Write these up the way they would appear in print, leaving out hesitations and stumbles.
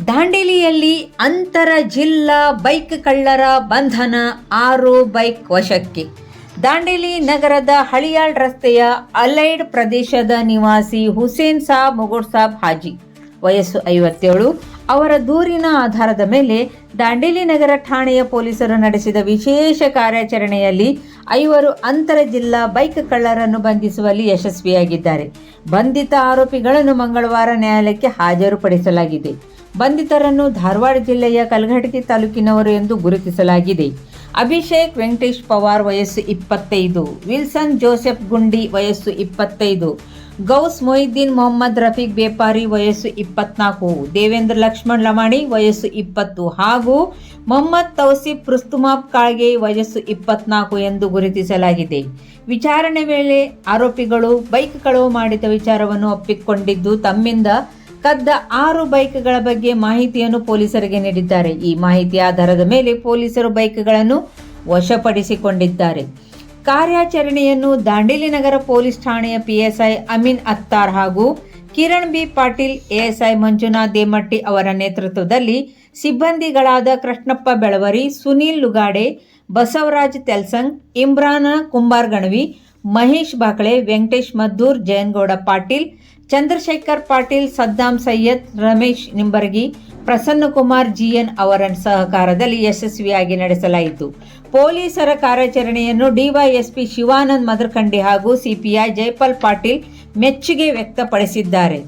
ದಾಂಡೇಲಿಯಲ್ಲಿ ಅಂತರ ಜಿಲ್ಲಾ ಬೈಕ್ ಕಳ್ಳರ ಬಂಧನ, 6 ಬೈಕ್ ವಶಕ್ಕೆ. ದಾಂಡೇಲಿ ನಗರದ ಹಳಿಯಾಳ್ ರಸ್ತೆಯ ಅಲೈಡ್ ಪ್ರದೇಶದ ನಿವಾಸಿ ಹುಸೇನ್ ಸಾಬ್ ಮುಗುಡ್ ಸಾಬ್ ಹಾಜಿ, ವಯಸ್ಸು 57, ಅವರ ದೂರಿನ ಆಧಾರದ ಮೇಲೆ ದಾಂಡೇಲಿ ನಗರ ಠಾಣೆಯ ಪೊಲೀಸರು ನಡೆಸಿದ ವಿಶೇಷ ಕಾರ್ಯಾಚರಣೆಯಲ್ಲಿ 5 ಅಂತರ ಜಿಲ್ಲಾ ಬೈಕ್ ಕಳ್ಳರನ್ನು ಬಂಧಿಸುವಲ್ಲಿ ಯಶಸ್ವಿಯಾಗಿದ್ದಾರೆ. ಬಂಧಿತ ಆರೋಪಿಗಳನ್ನು ಮಂಗಳವಾರ ನ್ಯಾಯಾಲಯಕ್ಕೆ ಹಾಜರುಪಡಿಸಲಾಗಿದೆ. ಬಂಧಿತರನ್ನು ಧಾರವಾಡ ಜಿಲ್ಲೆಯ ಕಲಘಟಗಿ ತಾಲೂಕಿನವರು ಎಂದು ಗುರುತಿಸಲಾಗಿದೆ. ಅಭಿಷೇಕ್ ವೆಂಕಟೇಶ್ ಪವಾರ್, ವಯಸ್ಸು 25, ವಿಲ್ಸನ್ ಜೋಸೆಫ್ ಗುಂಡಿ, ವಯಸ್ಸು 25, ಗೌಸ್ ಮೊಹಿದ್ದೀನ್ ಮೊಹಮ್ಮದ್ ರಫೀಕ್ ಬೇಪಾರಿ, ವಯಸ್ಸು 24, ದೇವೇಂದ್ರ ಲಕ್ಷ್ಮಣ್ ಲಮಾಣಿ, ವಯಸ್ಸು 20 ಹಾಗೂ ಮೊಹಮ್ಮದ್ ತೌಸಿಫ್ ರುಸ್ತುಮಾಬ್ ಕಾಳ್ಗೆ, ವಯಸ್ಸು 24 ಎಂದು ಗುರುತಿಸಲಾಗಿದೆ. ವಿಚಾರಣೆ ವೇಳೆ ಆರೋಪಿಗಳು ಬೈಕ್ ಕಳವು ಮಾಡಿದ ವಿಚಾರವನ್ನು ಒಪ್ಪಿಕೊಂಡಿದ್ದು, ತಮ್ಮಿಂದ ಕದ್ದ 6 ಬೈಕ್ಗಳ ಬಗ್ಗೆ ಮಾಹಿತಿಯನ್ನು ಪೊಲೀಸರಿಗೆ ನೀಡಿದ್ದಾರೆ. ಈ ಮಾಹಿತಿ ಆಧಾರದ ಮೇಲೆ ಪೊಲೀಸರು ಬೈಕ್ಗಳನ್ನು ವಶಪಡಿಸಿಕೊಂಡಿದ್ದಾರೆ. ಕಾರ್ಯಾಚರಣೆಯನ್ನು ದಾಂಡೇಲಿ ನಗರ ಪೊಲೀಸ್ ಠಾಣೆಯ PSI ಅಮೀನ್ ಅತ್ತಾರ್ ಹಾಗೂ ಕಿರಣ್ ಬಿ ಪಾಟೀಲ್, ASI ಮಂಜುನಾಥ್ ದೇಮಟ್ಟಿ ಅವರ ನೇತೃತ್ವದಲ್ಲಿ ಸಿಬ್ಬಂದಿಗಳಾದ ಕೃಷ್ಣಪ್ಪ ಬೆಳವರಿ, ಸುನೀಲ್ ಲುಗಾಡೆ, ಬಸವರಾಜ್ ತೆಲ್ಸಂಗ್, ಇಮ್ರಾನ್ ಕುಂಬಾರ್ ಗಣವಿ, ಮಹೇಶ್ ಬಾಕಳೆ, ವೆಂಕಟೇಶ್ ಮದ್ದೂರ್, ಜಯನಗೌಡ ಪಾಟೀಲ್, ಚಂದ್ರಶೇಖರ್ ಪಾಟೀಲ್, ಸದ್ದಾಂ ಸೈಯದ್, ರಮೇಶ್ ನಿಂಬರ್ಗಿ, ಪ್ರಸನ್ನಕುಮಾರ್ GN ಅವರ ಸಹಕಾರದಲ್ಲಿ ಯಶಸ್ವಿಯಾಗಿ ನಡೆಸಲಾಯಿತು. ಪೊಲೀಸರ ಕಾರ್ಯಾಚರಣೆಯನ್ನು DYSP ಶಿವಾನಂದ್ ಮದರ್ಖಂಡಿ ಹಾಗೂ CPI ಜೈಪಾಲ್ ಪಾಟೀಲ್ ಮೆಚ್ಚುಗೆ ವ್ಯಕ್ತಪಡಿಸಿದ್ದಾರೆ.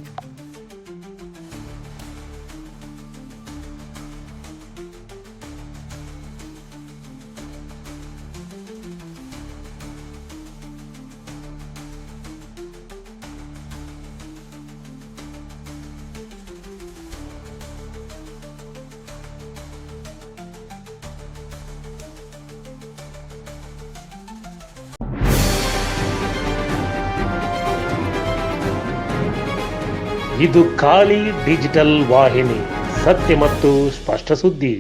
ಇದು ಖಾಲಿ ಡಿಜಿಟಲ್ ವಾಹಿನಿ, ಸತ್ಯ ಮತ್ತು ಸ್ಪಷ್ಟ ಸುದ್ದಿ.